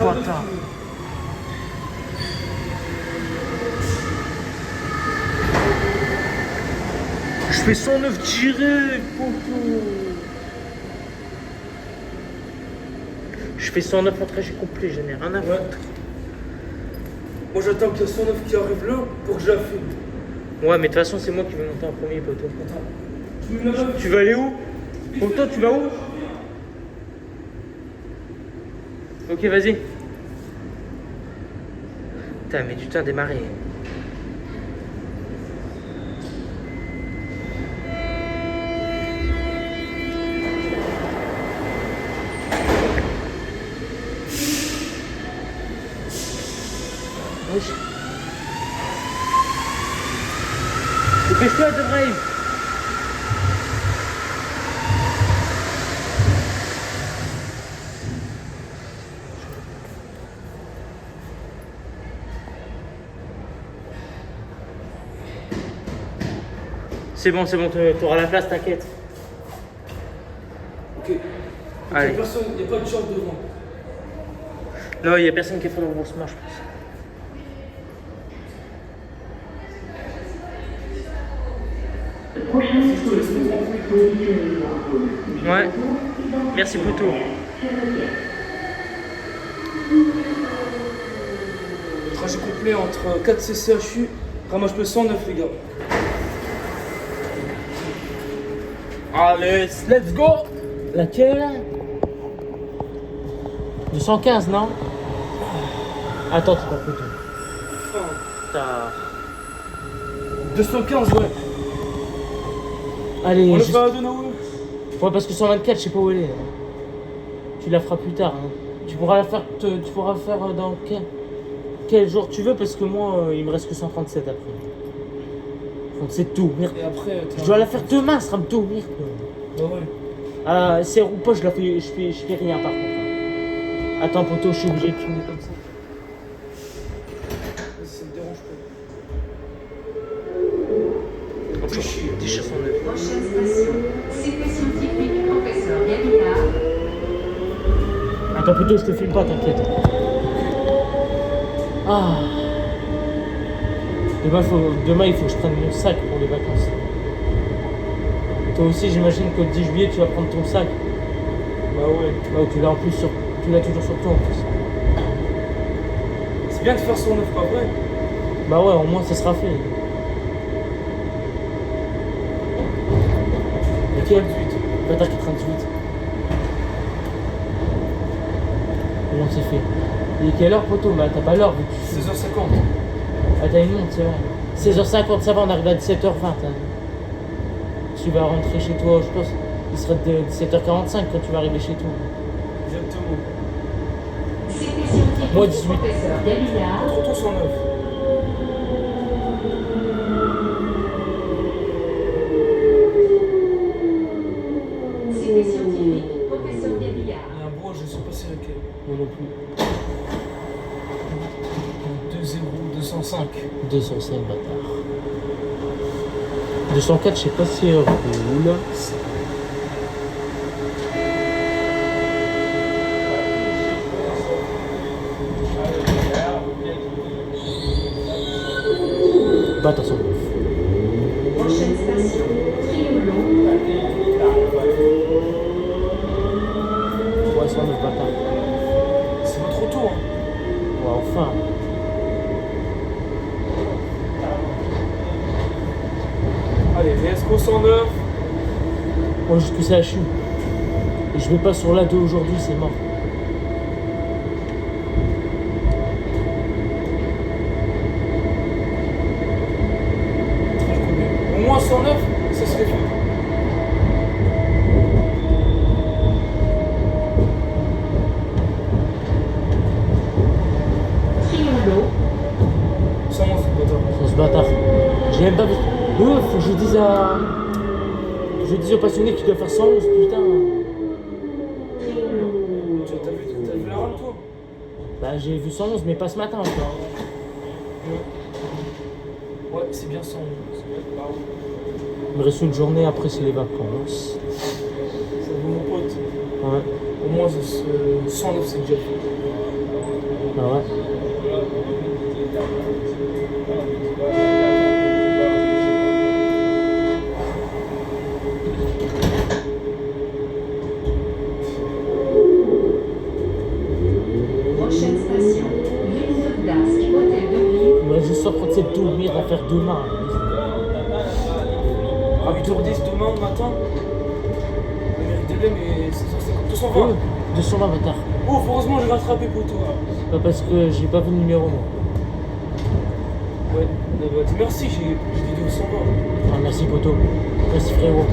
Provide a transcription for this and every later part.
Bâtard. Je fais 109 direct, poto. Je fais 109 en trajet complet, j'en ai rien à foutre. Moi j'attends qu'il y ait 109 qui arrive là pour que je la filme. Ouais, mais de toute façon, c'est moi qui vais monter en premier, poto. Attends. Tu me la Tu vas aller où? Poto, tu vas où? Ok, vas-y. Putain, mais du temps à démarrer. Wesh. Dépêche-toi, Debrahim. C'est bon, t'auras la place, t'inquiète. Ok. Allez. Il n'y a pas de genre devant. Non, il n'y a personne qui a fait le remboursement, je pense. Ouais. Merci, poto. Trajet complet entre 4 CCHU. Ramage le 109, les gars. Allez, let's go. Laquelle? 215, non? Attends, c'est pas poto. Putain. 215, ouais. Allez, On le juste... fait à deux, non? Ouais, parce que 124, je sais pas où elle est. Tu la feras plus tard. Hein. Tu pourras la faire, tu pourras faire dans quel jour tu veux, parce que moi, il me reste que 137 après. Donc c'est tout, merde. Et après, Je dois la faire demain, ce sera tout, merde. Bah ouais. Ah, c'est ou pas, je fais rien par contre. Hein. Attends, poto, je suis obligé de filmer comme ça. Vas-y, ça me dérange pas. Donc, je déjà 109. Prochaine station, Cité scientifique professeur Galliard. Attends, poto, je te filme pas, t'inquiète. Ah. Demain, il faut que je prenne mon sac pour les vacances. Toi aussi, j'imagine qu'au 10 juillet, tu vas prendre ton sac. Bah ouais. Bah, tu l'as en plus tu l'as toujours sur toi en plus. C'est bien de faire 109, pas vrai? Bah ouais, au moins ça sera fait. Lequel? 38. Bâtard 98. Au moins c'est fait. Il est quelle heure, poto? Bah t'as pas l'heure vu que tu... 16h50. Ah t'as une montre, c'est vrai. 16h50, ça va, on arrive à 17h20. Hein. Tu vas rentrer chez toi, je pense. Il sera de 17h45 quand tu vas arriver chez toi. Exactement. Cité scientifique Moi, 18. professeur Galliard. Trop 109. Cité scientifique professeur Galliard. Il y a un bois, je sais pas c'est lequel. Moi non plus. 205. 205 bâtard. 204, je sais pas si roule. Bah attention. Prochaine station, Triolo. Ouais, 109 bâtard. C'est pas trop tôt, hein. Ouais, enfin. Allez, VSCO 109. Moi jusque ça CHU. Et je vais pas sur la 2 aujourd'hui, c'est mort. Au moins 109, ça serait fait. Triolo. 111, bâtard. Sur ce bâtard. J'ai même pas vu. Ouais, faut que je dise à. Je dis aux passionnés qu'il doit faire 111, putain. T'as vu la rame, toi? Bah j'ai vu 111, mais pas ce matin encore. Ouais, c'est bien 111. Il me reste une journée, après c'est les vacances. Ça vaut mon pote. Ouais. Au moins, ça pense 109 c'est déjà fait. Ah ouais. Prochaine station, Villeneuve d'Ascq, hôtel de ville. Mais je suis en train de se dormir à faire demain. À 8h10 demain matin. La mairie de lait, mais c'est 150. 220. 220 bâtard. Oh, heureusement, j'ai rattrapé poteau. Pas parce que j'ai pas vu le numéro moi. Ouais, bah, dis merci, j'ai dit 220. Ah, merci poto. Merci frérot.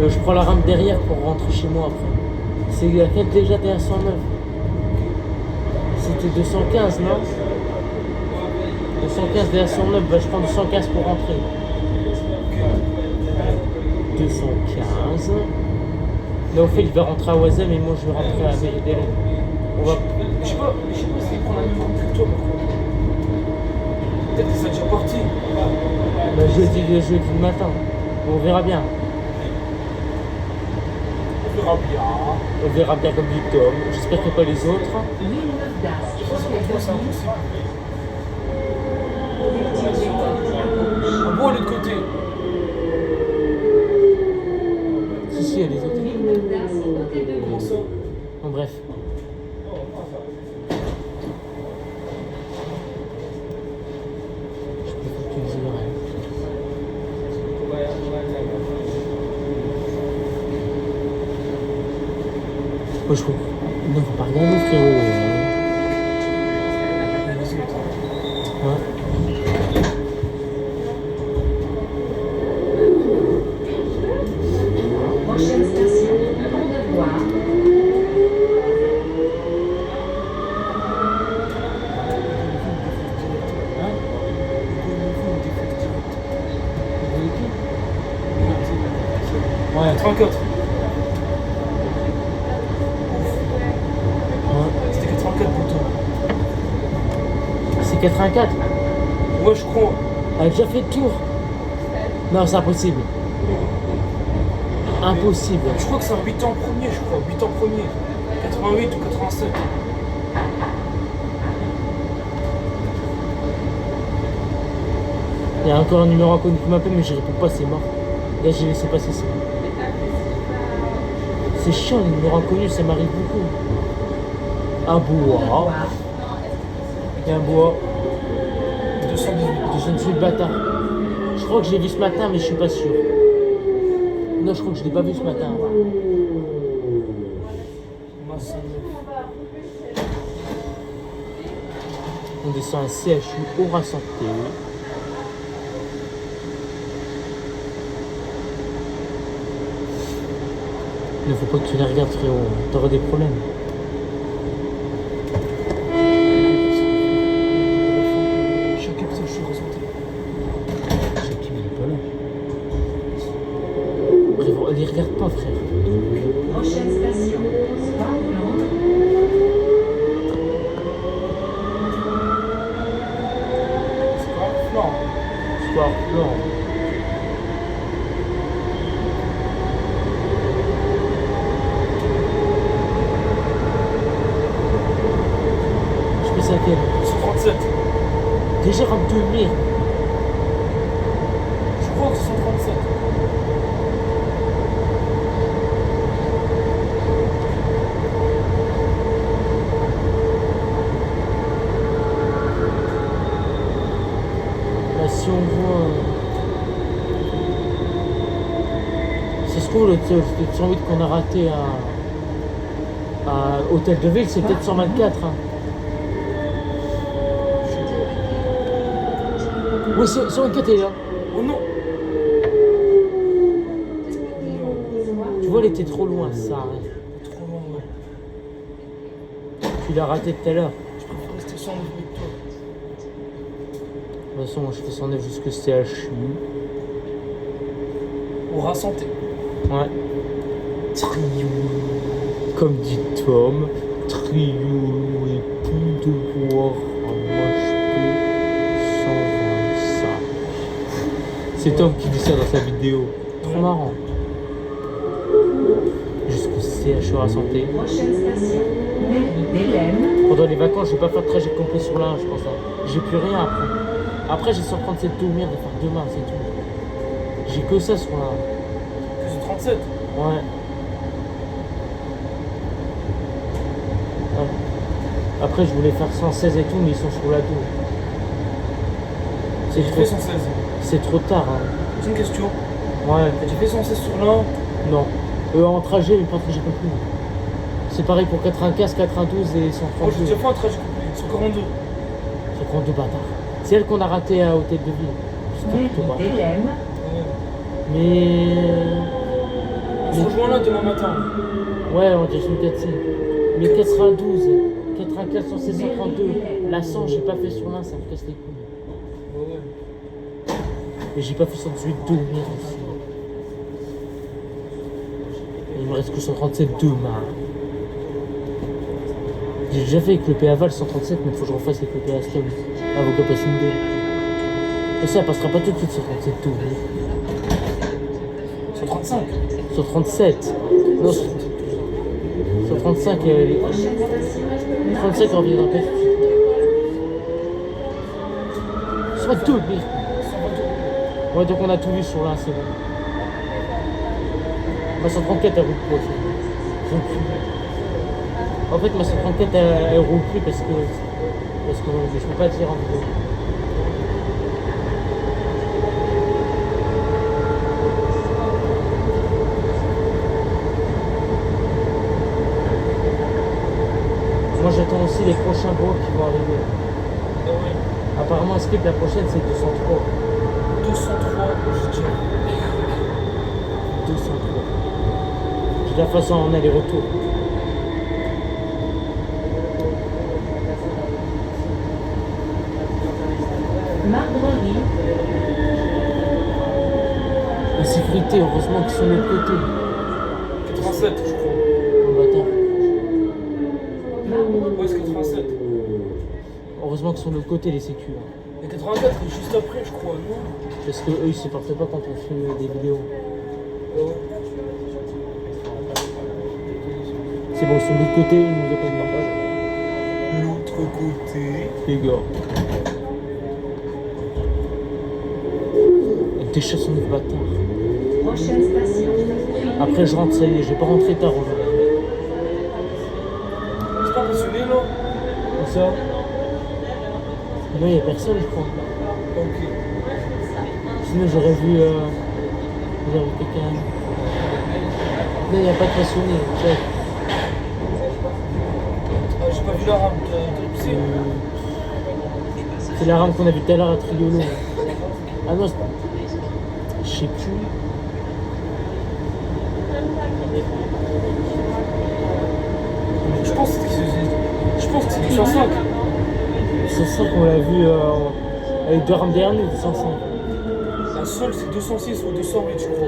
Je prends la rampe derrière pour rentrer chez moi après. C'est laquelle déjà t'es à 109? C'était 215 non? 215 t'es à 109, bah je prends 215 pour rentrer. 215. Là au fait il va rentrer à Oisem et moi je vais rentrer à Véridel. On va. Je sais pas s'il prend la même rampe que toi par contre. Peut-être que ça déjà parti. Bah jeudi le matin. On verra bien. On verra bien. On verra bien comme dit Tom. J'espère qu'il n'y a pas les autres. Villeneuve d'Ascq, hôtel de C'est ville. impossible. Culture d'école à gauche. Ah bon, à l'autre côté. Si si il y a les autres. Villeneuve d'Ascq, hôtel de Comment ville. ça? En bref. Je peux utiliser le rêve. Moi je trouve. Non, faut pas regarder frérot. Ouais. Prochaine station, Courbevoie. Ouais. 34. Ouais. C'était 84 poteau. C'est 84. Ouais, je crois. Elle a déjà fait le tour. Non, c'est impossible. Impossible. Je crois que c'est un 8 ans premier, je crois. 8 ans premier. 88 ou 87. Il y a encore un numéro inconnu qui m'appelle, mais je réponds pas, c'est mort. Là, j'ai laissé passer ça. C'est chiant, les numéros inconnus, ça m'arrive beaucoup. Un bois. Il y a un bois. 218. 218 bâtard. Je crois que je l'ai vu ce matin, mais je suis pas sûr. Non, je crois que je l'ai pas vu ce matin. Massa 9. On descend à CHU, Aura Santé. Il ne faut pas que tu les regardes, frérot. T'auras des problèmes. Chaque épisode, je suis ressenti. Jackie, il est pas là. Frérot, les regarde pas, frère. Prochaine station, Sparkland. C'est pas un flanc. Soir blanc. Je sais pas c'est laquelle. 137. Déjà rampe de mire. Je crois que c'est 137. Là, si on voit. Ça se trouve, le 108 qu'on a raté à Hôtel de Ville, c'est peut-être 124. Hein. Oui, 124 est là. Oh non. Tu vois, elle était trop loin, ça. Hein. Trop loin, ouais. Tu l'as raté tout à l'heure. Je préfère rester 109 avec toi. De toute façon, moi, je fais 109 jusque CHU. Aura santé. Ouais. Trio. Comme dit Tom, trio et plus de boire en HP 125. C'est Tom qui dit ça dans sa vidéo. Trop marrant. Jusque CHU. CHU à santé. Prochaine station, mairie d'Hélène. Pendant les vacances, je vais pas faire de trajet complet sur l'A1, je pense. Hein. J'ai plus rien après. Après, j'ai 137 Doumir de faire demain, c'est tout. J'ai que ça sur l'A1. Que c'est 37. Ouais. Après, je voulais faire 116 et tout, mais ils sont sur la 2. J'ai C'est fait trop, 116. c'est trop tard. Hein. C'est une question. Ouais. J'ai fait 116 sur l'un. Non. En trajet, mais pas trajet complet. C'est pareil pour 95, 92 et Moi, j'ai 132. déjà fait un trajet complet. Sur 42. C'est grand deux bâtards. C'est elle qu'on a raté à Hôtel de Ville. Putain, Mairie plutôt bâtard. d'Hélène. Mais. On se rejoint là demain matin. Ouais, en direction de 4C. Mais 92, 95, 116, 132. La 100, j'ai pas fait sur l'un, ça me casse les couilles. Ouais. Et j'ai pas fait 118 2 merde aussi. Et il me reste que 137 2 marre. J'ai déjà fait avec le PA Val 137, mais il faut que je refasse avec le PA Aston. Avocat Passing 2. Et ça passera pas tout de suite 137 2. 135. 137. Non, 135. 35 on reviendra pas tout de suite. Soit 2 merde. 122. Ouais, donc on a tout vu sur là, c'est bon. Ma 134 elle roule plus aussi. Roule plus. En fait, ma 134 elle roule plus parce que je peux pas dire en vidéo. Moi j'attends aussi les prochains gros qui vont arriver. Ah ouais. Apparemment, Skip la prochaine c'est 203. 203. J'ai déjà. 203. De toute façon, on a les retours. Marguerite. La sécurité, heureusement qu'ils sont de l'autre côté. 87, je crois. Oh, bâtard. Ouais, c'est 87. Heureusement qu'ils sont de l'autre côté, les sécu. Hein. Et 84, juste après, je crois, non? Parce que eux, ils supportent pas quand on filme des vidéos. Ah ouais. C'est bon, ils sont de l'autre côté, ils nous appellent pas. L'autre côté. Les gars. Ils déchirent son autre bâtard. Prochaine station. Après, je rentre, ça y est, je vais pas rentrer tard aujourd'hui. C'est pas passionné, là? Où ça? Non, il y a personne, je crois. Ok. Sinon, j'aurais vu quelqu'un. Non, il n'y a pas de passionné. Check. Ah, j'ai pas vu la rame. T'as poussé? C'est la rame qu'on a vue tout à l'heure à Triolo. Ah non, je sais plus. Je pense que c'est du 105. 105, on l'a vu avec deux rames derrière nous, 105. La seule, c'est 206 ou 208, je crois.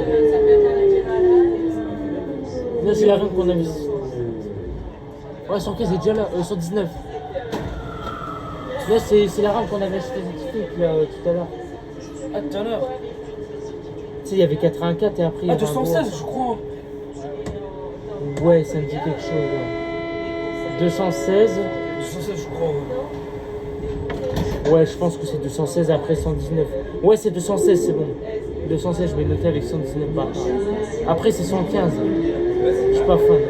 Non, c'est la rame qu'on a vue. Ouais, 115 est déjà là, 119. Là, c'est la rame qu'on avait acheté tout à l'heure. Ah, tout à l'heure. Tu sais, il y avait 84 et après. il y Ah, avait un 216, je crois. gros. Ouais, ça me dit quelque chose. Ouais. 216. 216, je crois. Ouais, je pense que c'est 216 après 119. Ouais, c'est 216, c'est bon. 216, je vais noter avec 119 par rapport. Après, c'est 115. Je suis pas fan.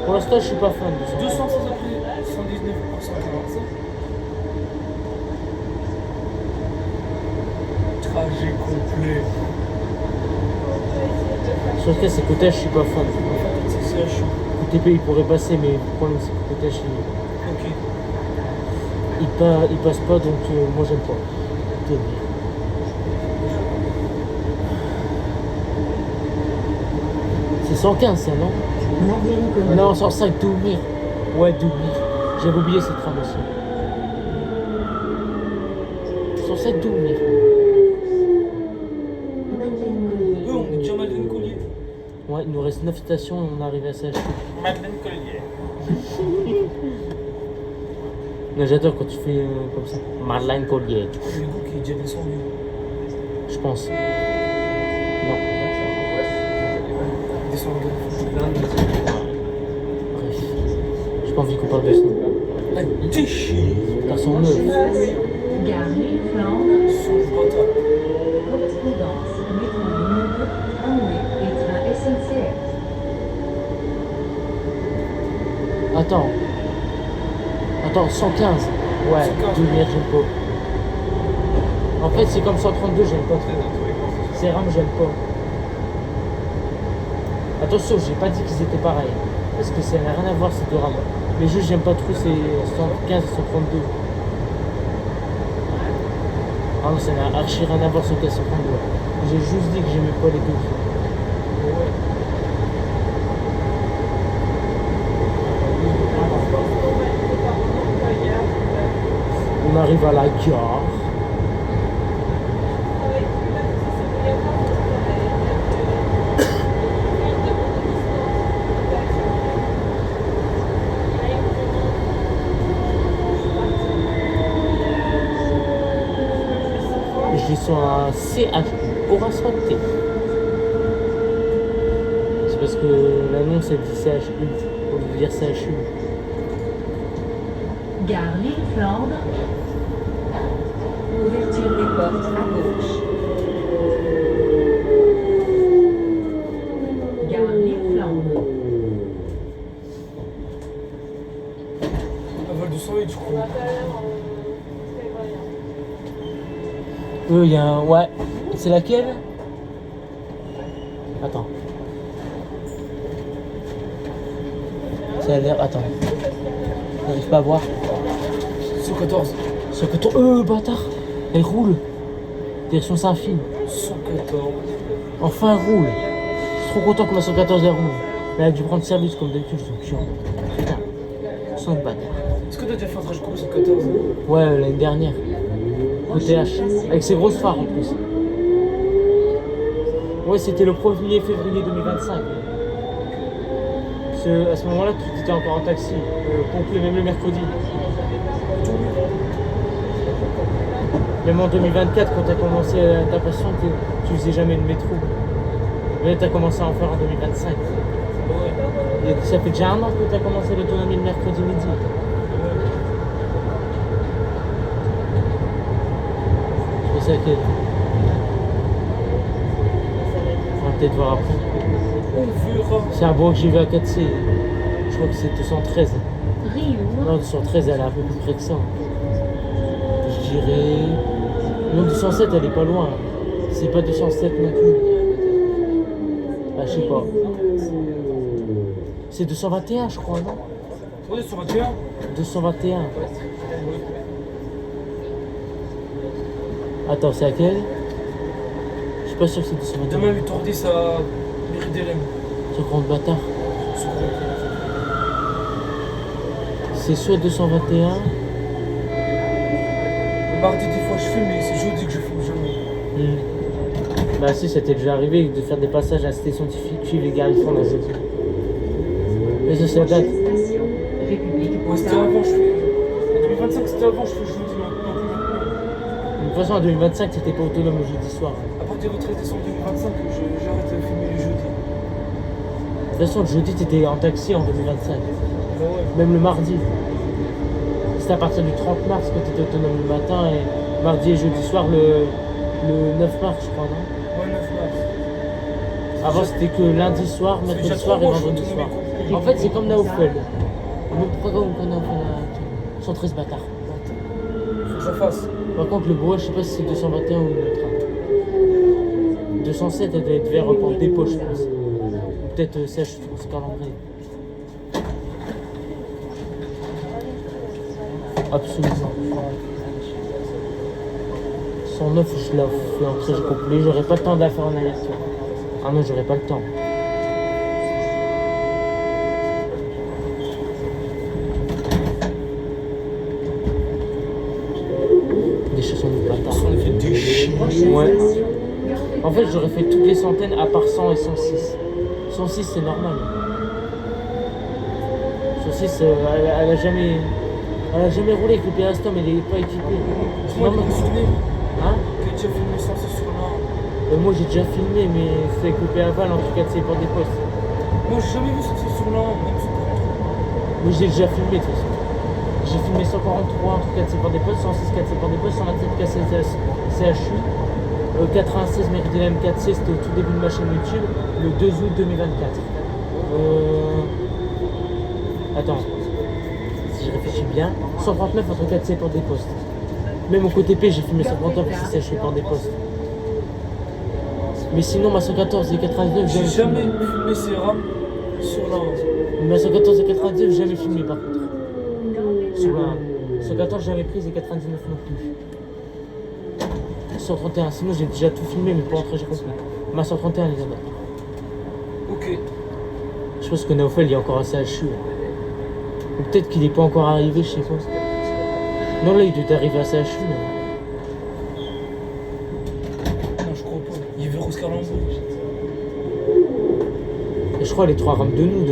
Pour l'instant, je suis pas fan de ça. 216 après 119 pour 145. Trajet complet. Sur le cas, c'est Cottage, je suis pas fan. C'est CHU. QTP, il pourrait passer, mais le problème, c'est que Cottage, Ok. il passe pas, donc moi, j'aime pas. C'est 115, ça, non? Non, 105, Doumir. Ouais, Doumir. J'avais oublié cette trame aussi. 105, Doumir. Eux, on est déjà Madeleine Collier. Ouais, il nous reste 9 stations et on arrive à s'acheter. Madeleine Collier. Non, j'adore quand tu fais comme ça. Madeleine Collier. Le goût qui est déjà descendu. Je pense. Non. Bref. J'ai pas envie qu'on parle de ça. La déchire. Car son neuf. Gare Lille-Flandre, Son bâtard. correspondance métro libre, tramway et train SNCF. Attends. Attends, 115. Ouais, 115. lumière, j'aime pas. En fait, c'est comme 132, j'aime pas trop. C'est RAM, j'aime pas. Attention, j'ai pas dit qu'ils étaient pareils. Parce que ça n'a rien à voir ces deux rames. Mais juste, j'aime pas trop ces 115 et 132. Ah non, ça n'a archi rien à voir sur 115 et 132. J'ai juste dit que j'aimais pas les deux. On arrive à la gare. Je descends à CHU, Horace-T. C'est parce que l'annonce elle dit CHU, au lieu de dire CHU. Gare Lille-Flandre, ouverture des portes à gauche. Gare Lille-Flandre, Un vol de 108, du coup. Il y a un... Ouais. C'est laquelle? Attends. Ça a l'air... Attends. J'arrive pas à voir. 114. 114... bâtard. Elle roule. Direction Saint-Phil. 114. Enfin, elle roule. Je suis trop content que ma 114 elle roule. Mais elle a dû prendre service comme d'habitude, je suis chiant. Putain. Sans bâtard. Est-ce que t'as déjà fait un trajet court 114? Ouais, l'année dernière. Côté H. Avec ses grosses phares en plus. Ouais, c'était le 1er février 2025. À ce moment-là, tu étais encore en taxi. Complet, même le mercredi. Même en 2024, quand tu as commencé ta passion, tu faisais jamais de métro. Mais là, tu as commencé à en faire en 2025. Et ça fait déjà un an que tu as commencé l'autonomie le mercredi midi. C'est ça qu'elle. On va peut-être voir après. On verra. C'est un bois que j'ai vu à 4C. Je crois que c'est 213. Riour, Non, 213, elle est un peu plus près que ça. Je dirais. Non, 207, elle est pas loin. C'est pas 207 non plus. Ah, je sais pas. C'est 221, je crois, non? Ouais, 121. 221. Attends, c'est laquelle? Je suis pas sûr que c'est 221. Demain, 8h10 à Méridelem. Ce grand bâtard. C'est soit 221. Le mardi, des fois, je filme, mais c'est jeudi que je filme jamais. Bah si, ça t'est déjà arrivé de faire des passages à la cité scientifique, suivre les gars, ils font la jeudi. Mais ça, c'est la date. station, République Ouais, c'était Bretagne. avant, je fais. En 2025, c'était avant, je fais jeudi maintenant. De toute façon, en 2025, c'était pas autonome le jeudi soir. À partir du 13 décembre 2025, j'arrête de filmer les jeudis. De toute façon, le jeudi, t'étais en taxi en 2025. Bah ouais. Même le mardi. C'était à partir du 30 mars que t'étais autonome le matin et mardi et jeudi soir le 9 mars, je crois, non? Ouais, 9 mars. Avant, c'était que lundi soir, C'est mercredi déjà soir et 3 mois, je vendredi suis soir. autonome. En fait, c'est comme Naofel. Même programme qu'on a fait 113 bâtards. Faut que je fasse. Par contre, le brouet, je sais pas si c'est 221 ou le train. 207, elle doit être vers pour dépôt, je pense. Ou peut-être CH, c'est calendrier. Absolument. 109, je la fais en trajet complet. J'aurais pas le temps de la faire en aller-retour. Ah non, j'aurais pas le temps. Des chaussons de bâtard. On a fait des chiens. Ouais. En fait, j'aurais fait toutes les centaines à part 100 et 106. 106, c'est normal. 106, elle a jamais roulé avec le Péastom, elle est pas équipée. C'est Moi, normal. je me souviens Hein que tu as filmé sans sur là. Moi, j'ai déjà filmé, mais c'est avec le Péaval, en tout cas, c'est pour des postes. Moi, j'ai jamais vu cette session-là, même sur Moi j'ai déjà filmé de toute façon. J'ai filmé 143, en tout cas c'est par des postes, 106 4 c'est par des postes, 127 CHU, 96 Méridien M4C, c'était au tout début de ma chaîne YouTube, le 2 août 2024. Attends, si je réfléchis bien, 139 entre 4C par des postes. Même au côté P, j'ai filmé 139 et CHU par des postes. Mais sinon, ma 114 et 99, j'ai jamais filmé ces rames sur la 11. Ma 114 et 99, jamais filmé par contre. Sur la 114, jamais prise et 99 non plus. 131, sinon j'ai déjà tout filmé, mais pour entrer, j'ai compris. Ma 131, les gars. Ok. Je pense que Naofel il est encore assez CHU. Ou peut-être qu'il n'est pas encore arrivé, je sais pas. Non, là, il doit arriver à CHU. Non, je crois pas. Il y avait Rose Carlambo. Et je crois les 3 rames de nous,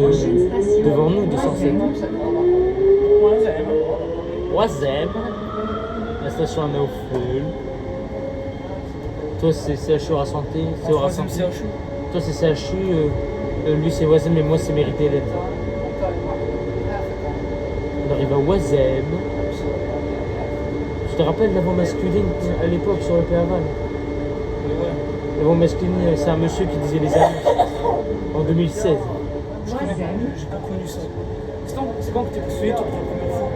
devant nous, 207. Wazem. La station à Naofel. Toi, c'est CHU à santé. C'est au Troisième santé. CHU. Toi, c'est CHU. Lui, c'est Wazem et moi, c'est Mérité l'aide. On arrive à Wazem. Tu te rappelles l'avant masculine à l'époque sur le Péaval? Ouais. L'avant masculine, c'est un monsieur qui disait les annonces en 2016. J'ai pas connu ça. C'est quand que t'es postulé toi pour la première fois?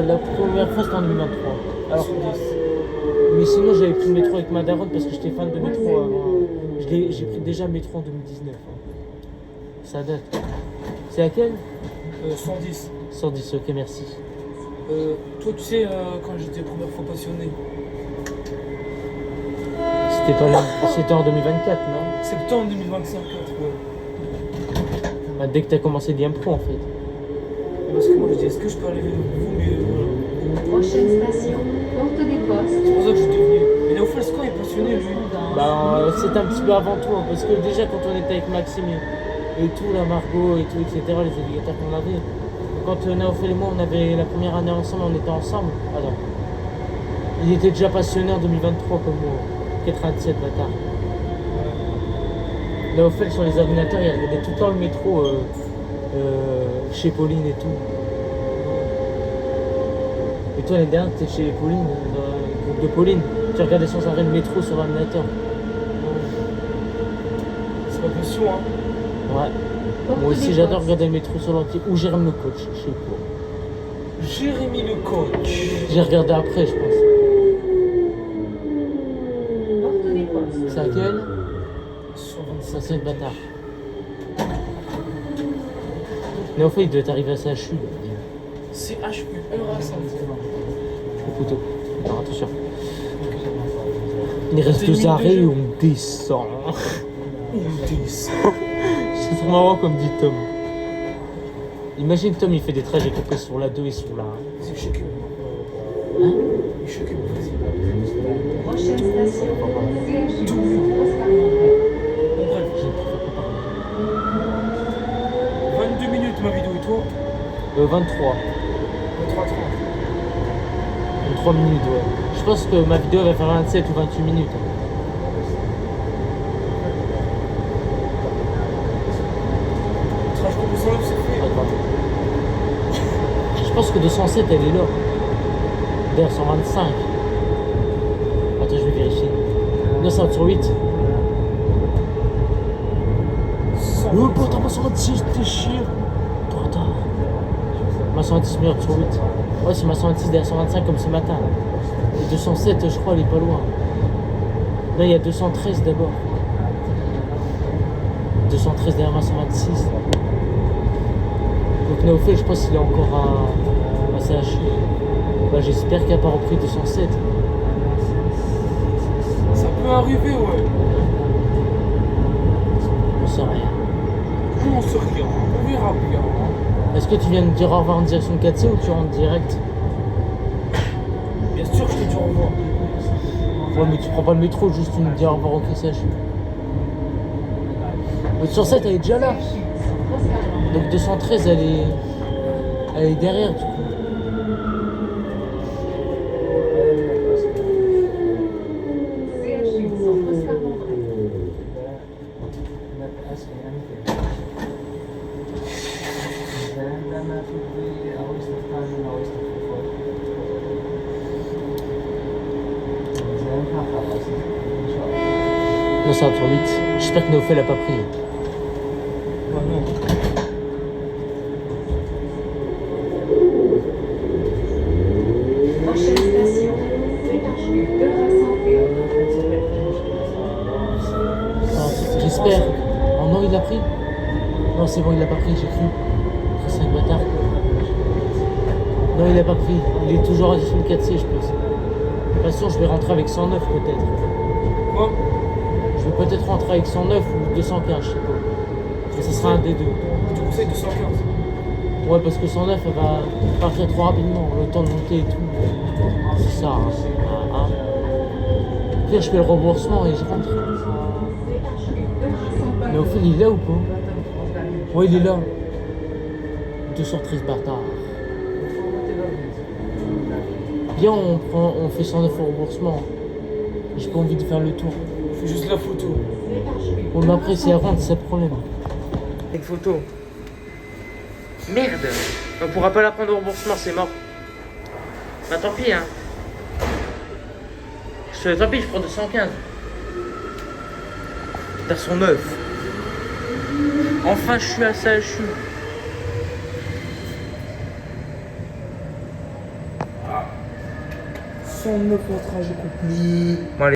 La première fois, c'était en 2023. Alors, Sur 10. mais sinon, j'avais pris le métro avec ma daronne parce que j'étais fan de métro avant. J'ai pris déjà le métro en 2019. Ça date. C'est laquelle? 110. 110, ok, merci. Toi, tu sais, quand j'étais première fois passionné, C'était pas là. C'était en 2024, non? septembre 2025, ouais. Bah, dès que t'as commencé l'IM-Pro, en fait. Parce que moi, je dis, est-ce que je peux aller avec vous, mais voilà. Prochaine station, porte des postes. C'est pour ça que je suis devenu. Mais Néophile, c'est quand il est passionné, lui? Bah, c'était un petit peu avant toi, parce que déjà quand on était avec Maxime et tout, la Margot et tout, etc., les éducateurs qu'on avait, quand Naofel et moi on avait la première année ensemble, on était ensemble. Attends. Il était déjà passionné en 2023 comme moi. 97 bâtard. Naofel sur les ordinateurs, il regardait tout le temps le métro chez Pauline et tout. Et toi l'année dernière t'étais chez Pauline, dans le groupe de Pauline, tu regardais sans arrêt le métro sur l'ordinateur. C'est pas question, hein. Ouais. Moi aussi j'adore regarder le métro sur l'entier. Ou Jérôme le coach, je sais pas. Jérémy le coach. J'ai regardé après, je pense. Porte des postes. C'est laquelle? Sur 25. Ça, c'est le bâtard. Mais en fait, il doit arriver à CHU. CHU, heure à samedi. Au couteau. Alors attention. Il reste 2 arrêts et on descend. On descend. C'est trop marrant comme dit Tom. Imagine Tom, il fait des trajets coupés sur la 2 et sur la 1. C'est choqué. Hein? Il est choqué, vas-y. Prochaine station, CHU, Oscar Mandré. Bon, bref. Je ne préfère pas parler. 22 minutes ma vidéo et toi? 23. 23 30. 23 minutes, ouais. Je pense que ma vidéo va faire 27 ou 28 minutes. Trash proposition, c'est fait. Attends. Je pense que 207 elle est là. D'ailleurs 125. Attends, je vais vérifier. 900 sur 8. Oh putain, ma 126, t'es chier. Putain. Ma 126 meilleure sur 8. Ouais, c'est ma 126 derrière 125 comme ce matin. Et 207, je crois, elle est pas loin. Là, il y a 213 d'abord. 213 derrière ma 126. Donc Naofel, je pense qu'il est encore à CHU. Bah, j'espère qu'il n'a pas repris 207. Ça peut arriver, ouais. On sait rien. On sait rien. On verra bien. Est-ce que tu viens de dire au revoir en direction de 4C ou tu rentres direct? Bien sûr, je te dis au revoir. Ouais, mais tu prends pas le métro, juste tu me dis au revoir au CHU. 207, elle est déjà là. Donc 213, elle est derrière du coup. CHU, Oscar Mandré. Non, ça va trop vite. J'espère que Naofel a pas pris. Ouais, non. Prochaine station, Pétancheville de Rassemblée. J'espère. Oh non, il l'a pris. Non, c'est bon, il l'a pas pris, j'ai cru. 5 bâtards. Non, il l'a pas pris. Il est toujours à 4C, je pense. De toute façon, je vais rentrer avec 109 peut-être. Quoi? Je vais peut-être rentrer avec 109 ou 215, je sais pas. Mais ce sera un des deux. Je te conseille 215. Ouais, parce que 109, elle va partir trop rapidement. Le temps de monter et tout. C'est ça. Hein. Ah, ah. Pire, je fais le remboursement et je rentre. Mais au fait, il est là ou pas? Ouais, il est là. 213 bâtards. Viens, on fait 109 au remboursement. J'ai pas envie de faire le tour. Fais juste la photo. Bon, mais après, si elle rentre, c'est le problème. Une photo. Merde! On pourra pas la prendre au remboursement, c'est mort. Bah tant pis, hein. Tant pis, je prends 215. T'as son 9. Enfin, je suis à ça, je suis. 109 en trajet complet. Bon, allez.